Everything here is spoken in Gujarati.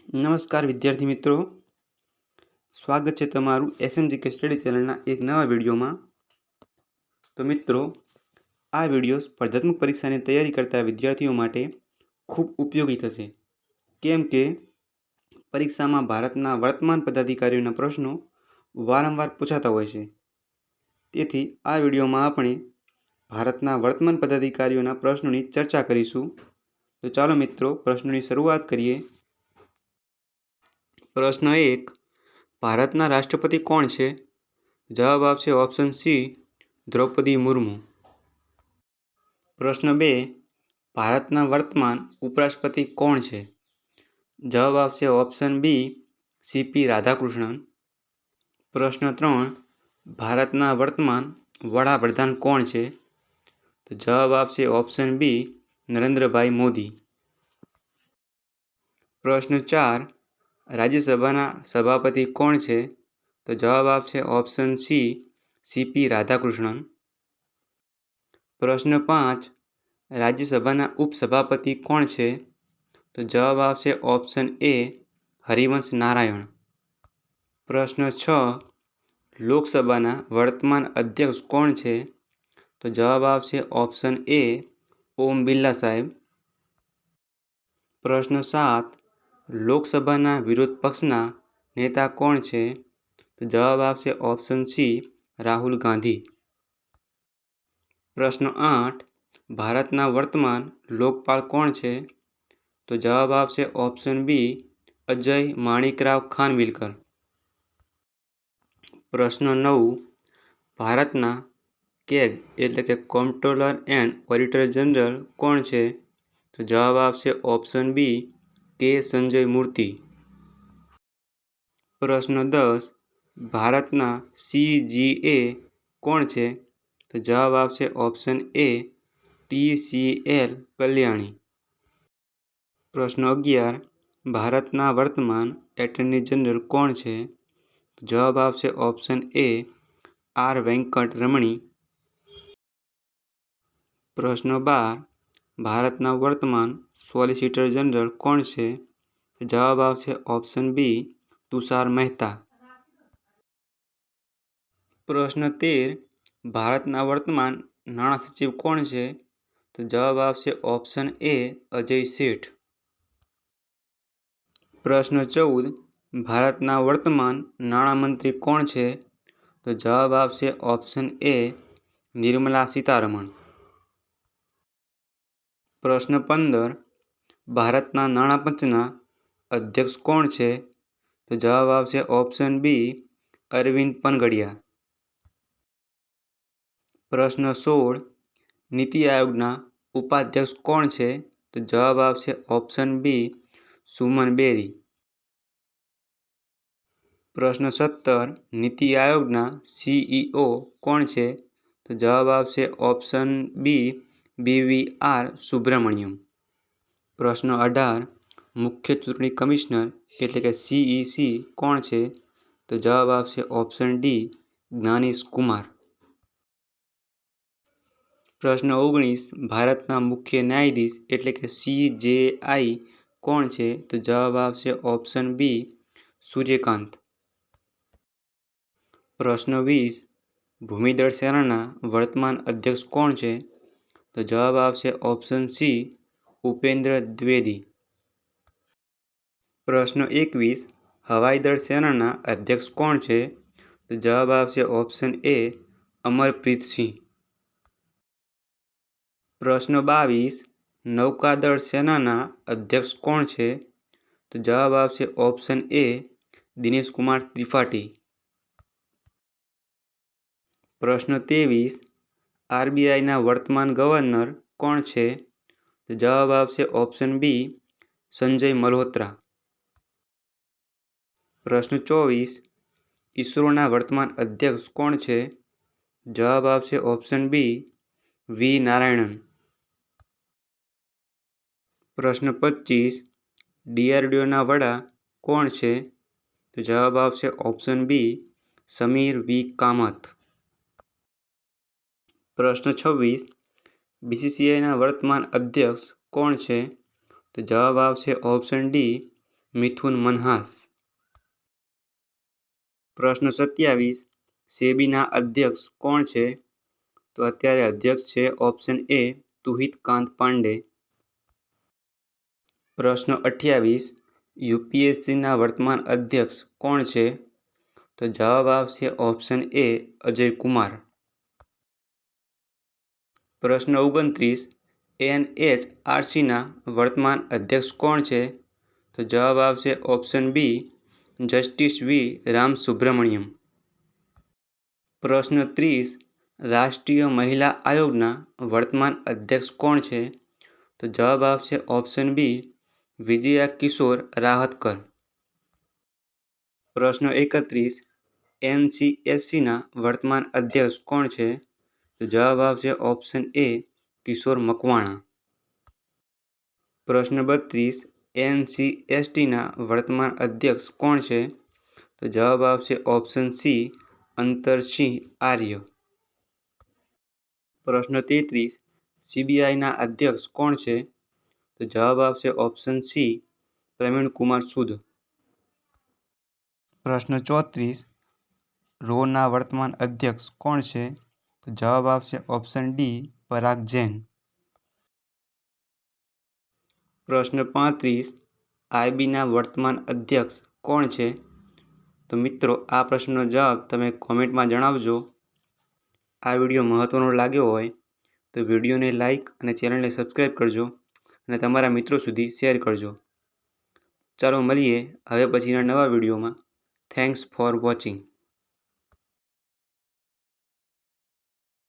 નમસ્કાર વિદ્યાર્થી મિત્રો, સ્વાગત છે તમારું એસએમજીકે સ્ટડી ચેનલના એક નવા વિડીયોમાં. તો મિત્રો, આ વિડીયો સ્પર્ધાત્મક પરીક્ષાની તૈયારી કરતા વિદ્યાર્થીઓ માટે ખૂબ ઉપયોગી થશે, કેમ કે પરીક્ષામાં ભારતના વર્તમાન પદાધિકારીઓના પ્રશ્નો વારંવાર પૂછાતા હોય છે. તેથી આ વિડીયોમાં આપણે ભારતના વર્તમાન પદાધિકારીઓના પ્રશ્નોની ચર્ચા કરીશું. તો ચાલો મિત્રો, પ્રશ્નોની શરૂઆત કરીએ. પ્રશ્ન 1. ભારતના રાષ્ટ્રપતિ કોણ છે? જવાબ આવશે ઓપ્શન સી, દ્રૌપદી મુર્મુ. પ્રશ્ન 2. ભારતના વર્તમાન ઉપરાષ્ટ્રપતિ કોણ છે? જવાબ આવશે ઓપ્શન બી, સીપી રાધાકૃષ્ણન. પ્રશ્ન 3. ભારતના વર્તમાન વડાપ્રધાન કોણ છે? તો જવાબ આવશે ઓપ્શન બી, નરેન્દ્રભાઈ મોદી. પ્રશ્ન 4. રાજ્યસભાના સભાપતિ કોણ છે? તો જવાબ આવશે ઓપ્શન સી, સીપી રાધાકૃષ્ણન. પ્રશ્ન 5. રાજ્યસભાના ઉપસભાપતિ કોણ છે? તો જવાબ આવશે ઓપ્શન એ, હરિવંશ નારાયણ. પ્રશ્ન 6. લોકસભાના વર્તમાન અધ્યક્ષ કોણ છે? તો જવાબ આવશે ઓપ્શન એ, ઓમ બિરલા સાહેબ. પ્રશ્ન 7. લોકસભાના વિરોધ પક્ષના નેતા કોણ છે? તો જવાબ આવશે ઓપ્શન સી, રાહુલ ગાંધી. પ્રશ્ન 8. ભારતના વર્તમાન લોકપાલ કોણ છે? તો જવાબ આવશે ઓપ્શન બી, અજય માણિકરાવ ખાનવિલકર. પ્રશ્ન 9. ભારતના કેગ એટલે કે કોમ્પ્ટ્રોલર એન્ડ ઓડિટર જનરલ કોણ છે? તો જવાબ આવશે ઓપ્શન બી, કે સંજય મૂર્તિ. પ્રશ્ન 10. ભારતના સીજીએ કોણ છે? તો જવાબ આવશે ઓપ્શન એ, TCL કલ્યાણી. પ્રશ્ન 11. ભારતના વર્તમાન એટર્ની જનરલ કોણ છે? તો જવાબ આવશે ઓપ્શન એ, આર વેંકટ રમણી. પ્રશ્ન 12. ભારતના વર્તમાન સોલિસિટર જનરલ કોણ છે? તો જવાબ આવશે ઓપ્શન બી, તુષાર મહેતા. પ્રશ્ન 13. ભારતના વર્તમાન નાણાં સચિવ કોણ છે? તો જવાબ આવશે ઓપ્શન એ, અજય શેઠ. પ્રશ્ન 14. ભારતના વર્તમાન નાણામંત્રી કોણ છે? તો જવાબ આવશે ઓપ્શન એ, નિર્મલા સીતારમણ. પ્રશ્ન 15. ભારતના નાણાપંચના અધ્યક્ષ કોણ છે? તો જવાબ આવશે ઓપ્શન બી, અરવિંદ પનગડિયા. પ્રશ્ન 16. નીતિ આયોગના ઉપાધ્યક્ષ કોણ છે? તો જવાબ આવશે ઓપ્શન બી, સુમન બેરી. પ્રશ્ન 17. નીતિ આયોગના CEO કોણ છે? તો જવાબ આવશે ઓપ્શન બી, BVR સુબ્રમણ્યમ. પ્રશ્ન 18. મુખ્ય ચૂંટણી કમિશનર એટલે કે CEC કોણ છે? તો જવાબ આવશે ઓપ્શન ડી, જ્ઞાનેશ કુમાર. પ્રશ્ન 19. ભારતના મુખ્ય ન્યાયાધીશ એટલે કે CJI કોણ છે? તો જવાબ આવશે ઓપ્શન બી, સૂર્યકાંત. પ્રશ્ન 20. ભૂમિદળ સેનાના વર્તમાન અધ્યક્ષ કોણ છે? તો જવાબ આવશે ઓપ્શન સી, ઉપેન્દ્ર દ્વિવેદી. પ્રશ્ન 21. હવાઈદળ સેનાના અધ્યક્ષ કોણ છે? તો જવાબ આવશે ઓપ્શન એ, અમરપ્રીત સિંહ. પ્રશ્ન 22. નૌકાદળ સેનાના અધ્યક્ષ કોણ છે? તો જવાબ આવશે ઓપ્શન એ, દિનેશ કુમાર ત્રિપાઠી. પ્રશ્ન 23. RBIના વર્તમાન ગવર્નર કોણ છે? તો જવાબ આવશે ઓપ્શન બી, સંજય મલ્હોત્રા. પ્રશ્ન 24. ઇસરોના વર્તમાન અધ્યક્ષ કોણ છે? જવાબ આવશે ઓપ્શન બી, વી નારાયણન. પ્રશ્ન 25. DRDOના વડા કોણ છે? તો જવાબ આવશે ઓપ્શન બી, સમીર વી કામત. પ્રશ્ન 26. BCCIના વર્તમાન અધ્યક્ષ કોણ છે? તો જવાબ આવશે ઓપ્શન ડી, મિથુન મનહાસ. પ્રશ્ન 27. સેબીના અધ્યક્ષ કોણ છે? તો અત્યારે અધ્યક્ષ છે ઓપ્શન એ તુહિત કાંત પાંડે. પ્રશ્ન 28. યુપીએસસીના વર્તમાન અધ્યક્ષ કોણ છે? તો જવાબ આવશે ઓપ્શન એ અજય કુમાર. પ્રશ્ન 29. એનએચઆરસીના વર્તમાન અધ્યક્ષ કોણ છે? તો જવાબ આવશે ઓપ્શન બી જસ્ટિસ વી રામસુબ્રમણ્યમ. પ્રશ્ન 30. રાષ્ટ્રીય મહિલા આયોગના વર્તમાન અધ્યક્ષ કોણ છે? તો જવાબ આવશે ઓપ્શન બી વિજયા કિશોર રાહતકર. પ્રશ્ન 31. એનસીએસસીના વર્તમાન અધ્યક્ષ કોણ છે? તો જવાબ આવશે ઓપ્શન એ કિશોર મકવાણા. પ્રશ્ન 32. એનસીએસટીના વર્તમાન અધ્યક્ષ કોણ છે? તો જવાબ આવશે ઓપ્શન સી અંતરસિંહ આર્ય. પ્રશ્ન 33. સીબીઆઈના અધ્યક્ષ કોણ છે? તો જવાબ આવશે ઓપ્શન સી પ્રવીણ કુમાર સૂદ. પ્રશ્ન 34. રોના વર્તમાન અધ્યક્ષ કોણ છે? તો જવાબ આવશે ઓપ્શન ડી પરાગ જૈન. પ્રશ્ન 35. આઈબીના વર્તમાન અધ્યક્ષ કોણ છે? તો મિત્રો આ પ્રશ્નનો જવાબ તમે કોમેન્ટમાં જણાવજો. આ વિડીયો મહત્ત્વનો લાગ્યો હોય તો વિડીયોને લાઇક અને ચેનલને સબસ્ક્રાઈબ કરજો અને તમારા મિત્રો સુધી શેર કરજો. ચાલો મળીએ હવે પછીના નવા વિડીયોમાં. Thanks for watching.